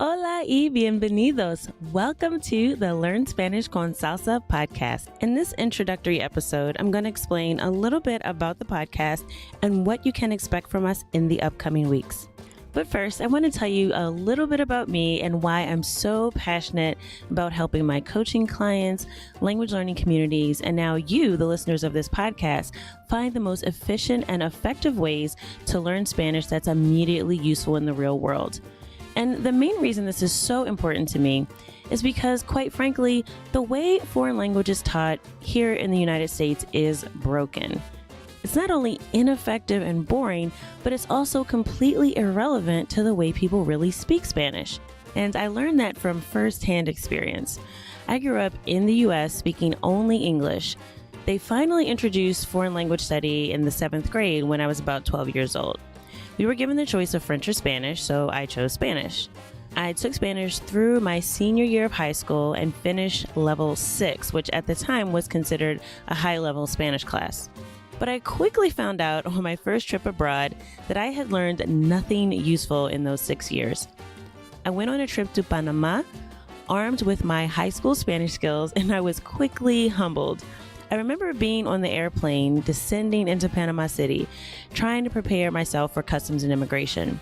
Hola y bienvenidos. Welcome to the Learn Spanish Con Salsa podcast. In this introductory episode, I'm going to explain a little bit about the podcast and what you can expect from us in the upcoming weeks. But first, I want to tell you a little bit about me and why I'm so passionate about helping my coaching clients, language learning communities, and now you, the listeners of this podcast, find the most efficient and effective ways to learn Spanish that's immediately useful in the real world. And the main reason this is so important to me is because, quite frankly, the way foreign language is taught here in the United States is broken. It's not only ineffective and boring, but it's also completely irrelevant to the way people really speak Spanish. And I learned that from firsthand experience. I grew up in the US speaking only English. They finally introduced foreign language study in the 7th grade when I was about 12 years old. We were given the choice of French or Spanish, so I chose Spanish. I took Spanish through my senior year of high school and finished level 6, which at the time was considered a high-level Spanish class. But I quickly found out on my first trip abroad that I had learned nothing useful in those 6 years. I went on a trip to Panama, armed with my high school Spanish skills, and I was quickly humbled. I remember being on the airplane, descending into Panama City, trying to prepare myself for customs and immigration.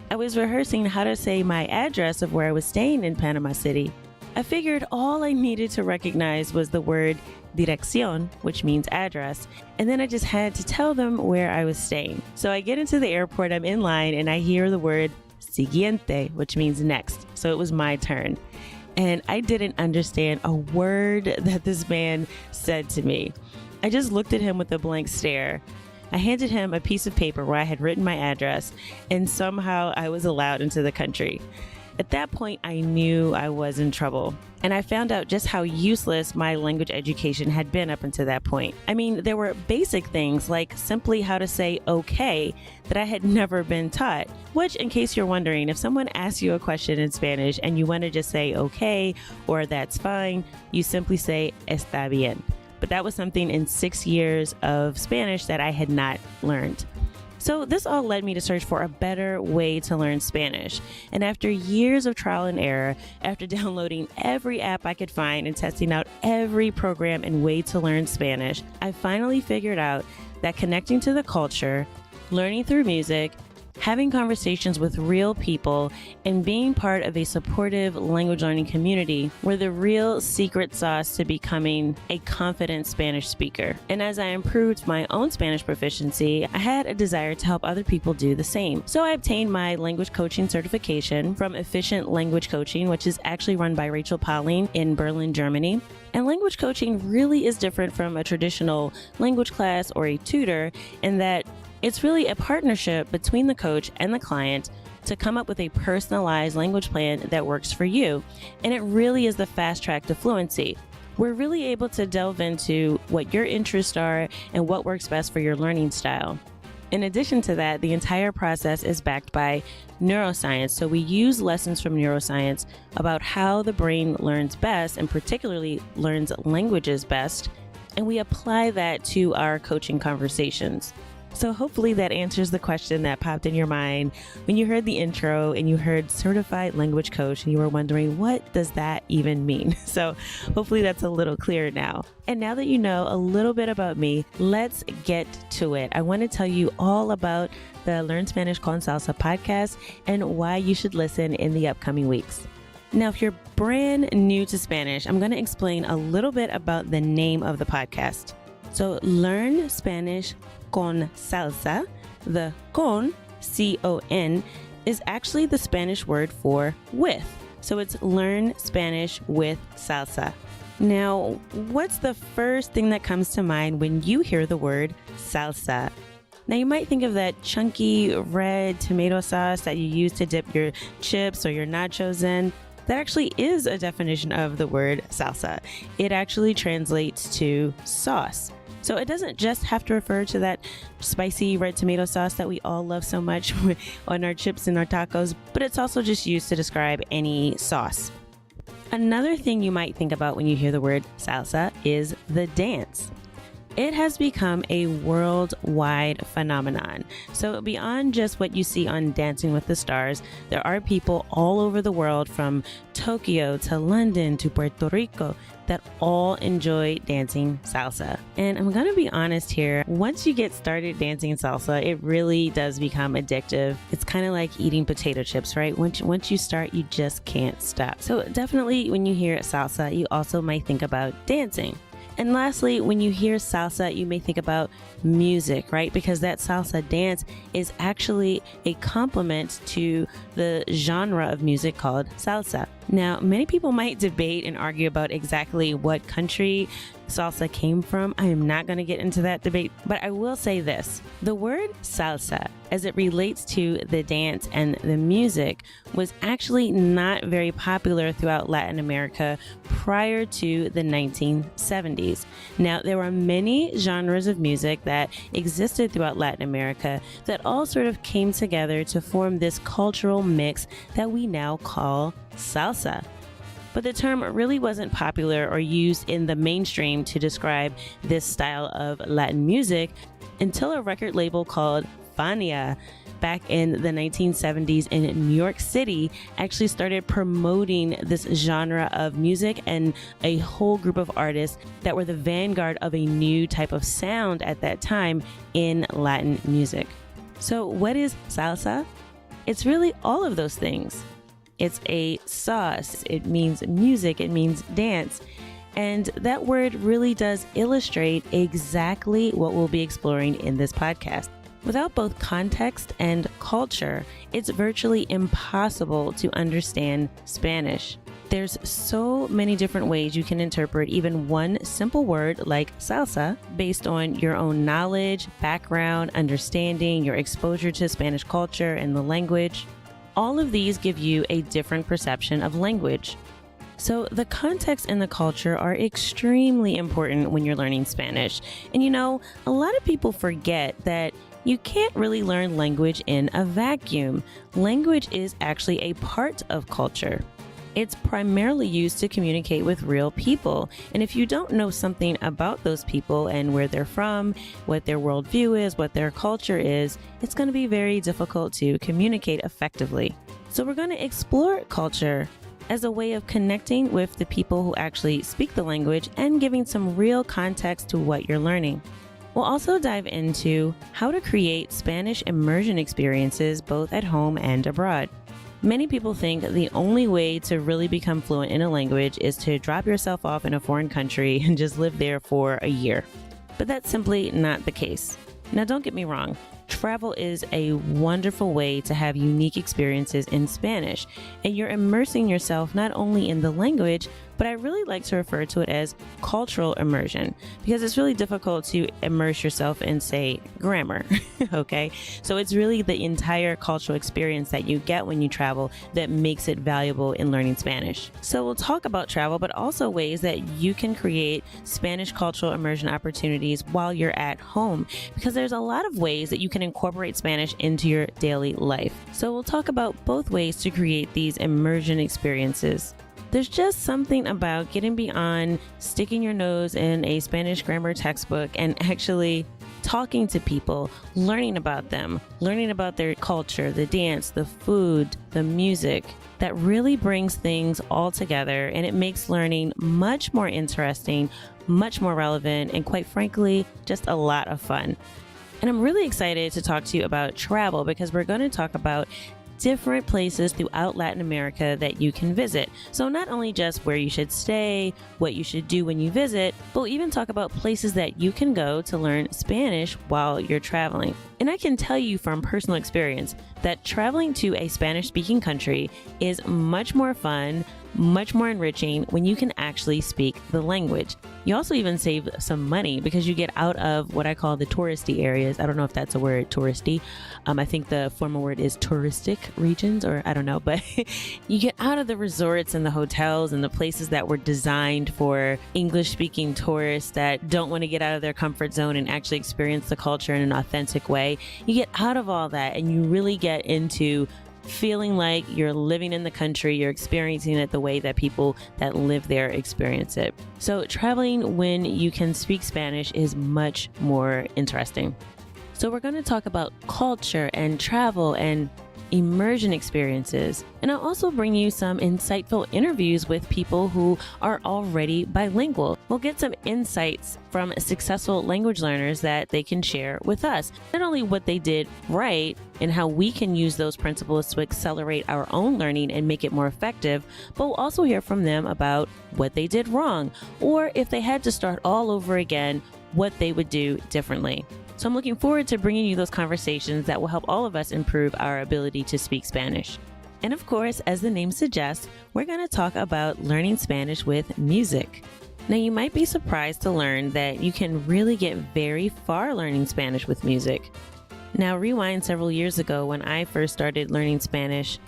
I was rehearsing how to say my address of where I was staying in Panama City. I figured all I needed to recognize was the word dirección, which means address, and then I just had to tell them where I was staying. So I get into the airport, I'm in line, and I hear the word siguiente, which means next. So it was my turn. And I didn't understand a word that this man said to me. I just looked at him with a blank stare. I handed him a piece of paper where I had written my address, and somehow I was allowed into the country. At that point, I knew I was in trouble, and I found out just how useless my language education had been up until that point. I mean, there were basic things like simply how to say okay that I had never been taught, which, in case you're wondering, if someone asks you a question in Spanish and you want to just say okay or that's fine, you simply say está bien. But that was something in 6 years of Spanish that I had not learned. So this all led me to search for a better way to learn Spanish. And after years of trial and error, after downloading every app I could find and testing out every program and way to learn Spanish, I finally figured out that connecting to the culture, learning through music, having conversations with real people, and being part of a supportive language learning community were the real secret sauce to becoming a confident Spanish speaker. And as I improved my own Spanish proficiency, I had a desire to help other people do the same. So I obtained my language coaching certification from Efficient Language Coaching, which is actually run by Rachel Pauling in Berlin, Germany. And language coaching really is different from a traditional language class or a tutor in that it's really a partnership between the coach and the client to come up with a personalized language plan that works for you. And it really is the fast track to fluency. We're really able to delve into what your interests are and what works best for your learning style. In addition to that, the entire process is backed by neuroscience. So we use lessons from neuroscience about how the brain learns best and particularly learns languages best. And we apply that to our coaching conversations. So hopefully that answers the question that popped in your mind when you heard the intro and you heard certified language coach and you were wondering, what does that even mean? So hopefully that's a little clearer now. And now that you know a little bit about me, let's get to it. I want to tell you all about the Learn Spanish Con Salsa podcast and why you should listen in the upcoming weeks. Now, if you're brand new to Spanish, I'm going to explain a little bit about the name of the podcast. So Learn Spanish Con Salsa, the con, C-O-N, is actually the Spanish word for with. So it's Learn Spanish with Salsa. Now, what's the first thing that comes to mind when you hear the word salsa? Now, you might think of that chunky red tomato sauce that you use to dip your chips or your nachos in. That actually is a definition of the word salsa. It actually translates to sauce. So it doesn't just have to refer to that spicy red tomato sauce that we all love so much on our chips and our tacos, but it's also just used to describe any sauce. Another thing you might think about when you hear the word salsa is the dance. It has become a worldwide phenomenon. So beyond just what you see on Dancing with the Stars, there are people all over the world from Tokyo to London to Puerto Rico that all enjoy dancing salsa. And I'm gonna be honest here, once you get started dancing salsa, it really does become addictive. It's kind of like eating potato chips, right? Once you start, you just can't stop. So definitely when you hear salsa, you also might think about dancing. And lastly, when you hear salsa, you may think about music, right? Because that salsa dance is actually a complement to the genre of music called salsa. Now, many people might debate and argue about exactly what country salsa came from. I am not going to get into that debate, but I will say this. The word salsa, as it relates to the dance and the music, was actually not very popular throughout Latin America prior to the 1970s. Now, there were many genres of music that existed throughout Latin America that all sort of came together to form this cultural mix that we now call salsa. But the term really wasn't popular or used in the mainstream to describe this style of Latin music until a record label called Fania back in the 1970s in New York City actually started promoting this genre of music and a whole group of artists that were the vanguard of a new type of sound at that time in Latin music. So what is salsa? It's really all of those things. It's a sauce. It means music. It means dance. And that word really does illustrate exactly what we'll be exploring in this podcast. Without both context and culture, it's virtually impossible to understand Spanish. There's so many different ways you can interpret even one simple word like salsa based on your own knowledge, background, understanding, your exposure to Spanish culture and the language. All of these give you a different perception of language. So the context and the culture are extremely important when you're learning Spanish. And you know, a lot of people forget that you can't really learn language in a vacuum. Language is actually a part of culture. It's primarily used to communicate with real people. And if you don't know something about those people and where they're from, what their worldview is, what their culture is, it's going to be very difficult to communicate effectively. So we're going to explore culture as a way of connecting with the people who actually speak the language and giving some real context to what you're learning. We'll also dive into how to create Spanish immersion experiences both at home and abroad. Many people think the only way to really become fluent in a language is to drop yourself off in a foreign country and just live there for a year. But that's simply not the case. Now, don't get me wrong. Travel is a wonderful way to have unique experiences in Spanish, and you're immersing yourself not only in the language, but I really like to refer to it as cultural immersion because it's really difficult to immerse yourself in, say, grammar, okay? So it's really the entire cultural experience that you get when you travel that makes it valuable in learning Spanish. So we'll talk about travel, but also ways that you can create Spanish cultural immersion opportunities while you're at home because there's a lot of ways that you can incorporate Spanish into your daily life. So we'll talk about both ways to create these immersion experiences. There's just something about getting beyond sticking your nose in a Spanish grammar textbook and actually talking to people, learning about them, learning about their culture, the dance, the food, the music, that really brings things all together and it makes learning much more interesting, much more relevant, and quite frankly, just a lot of fun. And I'm really excited to talk to you about travel because we're going to talk about different places throughout Latin America that you can visit. So not only just where you should stay, what you should do when you visit, but we'll even talk about places that you can go to learn Spanish while you're traveling. And I can tell you from personal experience that traveling to a Spanish-speaking country is much more fun, much more enriching when you can actually speak the language. You also even save some money because you get out of what I call the touristy areas. I don't know if that's a word, touristy. I think the formal word is touristic regions, or I don't know, but you get out of the resorts and the hotels and the places that were designed for English-speaking tourists that don't want to get out of their comfort zone and actually experience the culture in an authentic way. You get out of all that and you really get into feeling like you're living in the country, you're experiencing it the way that people that live there experience it. So traveling when you can speak Spanish is much more interesting. So we're going to talk about culture and travel and immersion experiences. And I'll also bring you some insightful interviews with people who are already bilingual. We'll get some insights from successful language learners that they can share with us. Not only what they did right and how we can use those principles to accelerate our own learning and make it more effective, but we'll also hear from them about what they did wrong, or if they had to start all over again, what they would do differently. So I'm looking forward to bringing you those conversations that will help all of us improve our ability to speak Spanish. And of course, as the name suggests, we're going to talk about learning Spanish with music. Now, you might be surprised to learn that you can really get very far learning Spanish with music. Now, rewind several years ago when I first started learning Spanish.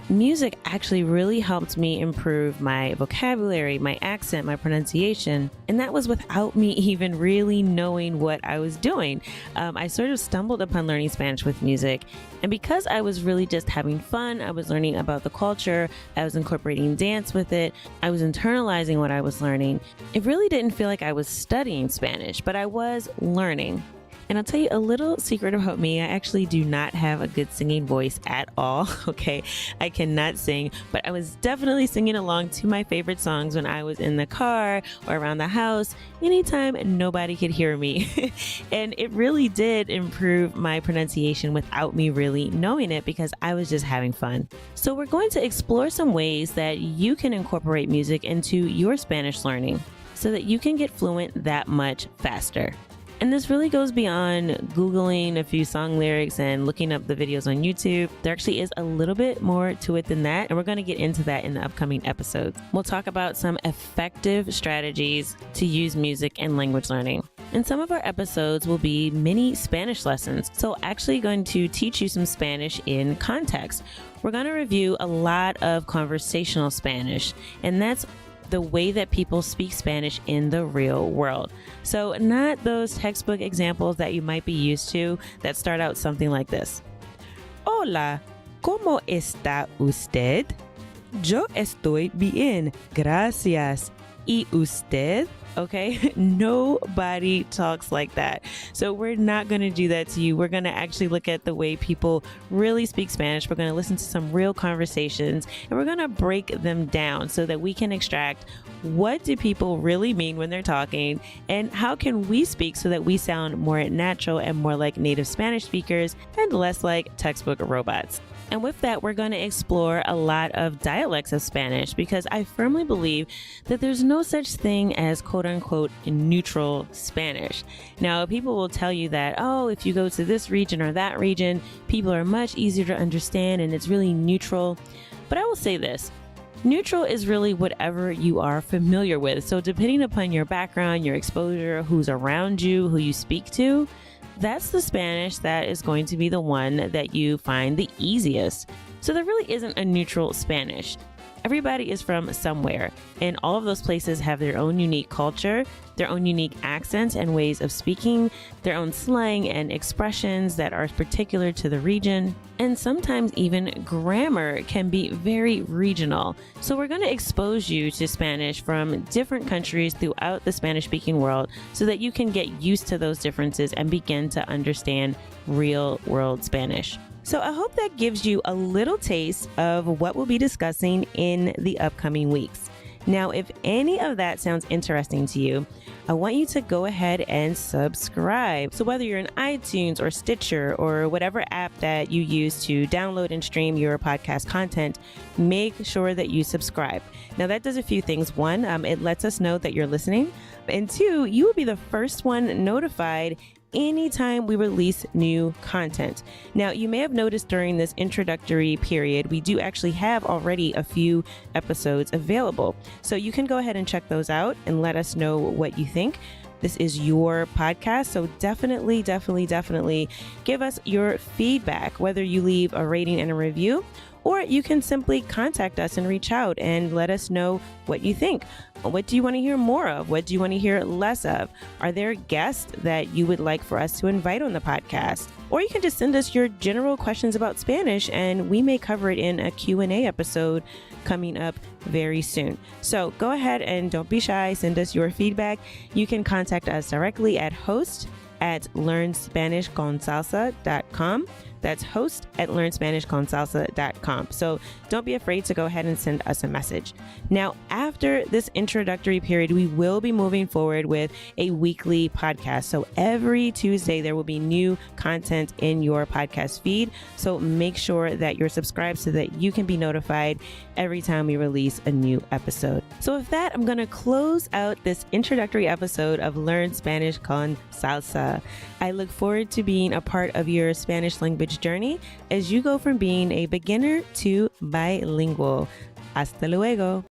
Music actually really helped me improve my vocabulary, my accent, my pronunciation, and that was without me even really knowing what I was doing. I sort of stumbled upon learning Spanish with music, and because I was really just having fun, I was learning about the culture, I was incorporating dance with it, I was internalizing what I was learning. It really didn't feel like I was studying Spanish, but I was learning. And I'll tell you a little secret about me. I actually do not have a good singing voice at all, okay? I cannot sing, but I was definitely singing along to my favorite songs when I was in the car or around the house, anytime nobody could hear me. And it really did improve my pronunciation without me really knowing it because I was just having fun. So we're going to explore some ways that you can incorporate music into your Spanish learning so that you can get fluent that much faster. And this really goes beyond Googling a few song lyrics and looking up the videos on YouTube. There actually is a little bit more to it than that, and we're going to get into that in the upcoming episodes. We'll talk about some effective strategies to use music in language learning. And some of our episodes will be mini Spanish lessons, so actually going to teach you some Spanish in context. We're going to review a lot of conversational Spanish, and that's the way that people speak Spanish in the real world. So not those textbook examples that you might be used to that start out something like this. Hola, ¿cómo está usted? Yo estoy bien, gracias. ¿Y usted? Okay, nobody talks like that. So we're not going to do that to you. We're going to actually look at the way people really speak Spanish. We're going to listen to some real conversations and we're going to break them down so that we can extract what do people really mean when they're talking and how can we speak so that we sound more natural and more like native Spanish speakers and less like textbook robots. And with that, we're going to explore a lot of dialects of Spanish because I firmly believe that there's no such thing as quote unquote neutral Spanish. Now, people will tell you that, oh, if you go to this region or that region, people are much easier to understand and it's really neutral. But I will say this. Neutral is really whatever you are familiar with. So depending upon your background, your exposure, who's around you, who you speak to, that's the Spanish that is going to be the one that you find the easiest. So there really isn't a neutral Spanish. Everybody is from somewhere, and all of those places have their own unique culture, their own unique accents and ways of speaking, their own slang and expressions that are particular to the region, and sometimes even grammar can be very regional. So we're going to expose you to Spanish from different countries throughout the Spanish-speaking world so that you can get used to those differences and begin to understand real-world Spanish. So I hope that gives you a little taste of what we'll be discussing in the upcoming weeks. Now, if any of that sounds interesting to you, I want you to go ahead and subscribe. So whether you're in iTunes or Stitcher or whatever app that you use to download and stream your podcast content, make sure that you subscribe. Now that does a few things. One, it lets us know that you're listening. And two, you will be the first one notified anytime we release new content. Now, you may have noticed during this introductory period, we do actually have already a few episodes available. So you can go ahead and check those out and let us know what you think. This is your podcast, so definitely give us your feedback, whether you leave a rating and a review, or you can simply contact us and reach out and let us know what you think. What do you want to hear more of? What do you want to hear less of? Are there guests that you would like for us to invite on the podcast? or you can just send us your general questions about Spanish, and we may cover it in a Q&A episode coming up very soon. So go ahead and don't be shy. Send us your feedback. You can contact us directly at host@learnspanishconsalsa.com. That's host@learnspanishconsalsa.com. So don't be afraid to go ahead and send us a message. Now, after this introductory period, we will be moving forward with a weekly podcast. So every Tuesday, there will be new content in your podcast feed. So make sure that you're subscribed so that you can be notified every time we release a new episode. So with that, I'm going to close out this introductory episode of Learn Spanish Con Salsa. I look forward to being a part of your Spanish language journey as you go from being a beginner to bilingual. Hasta luego.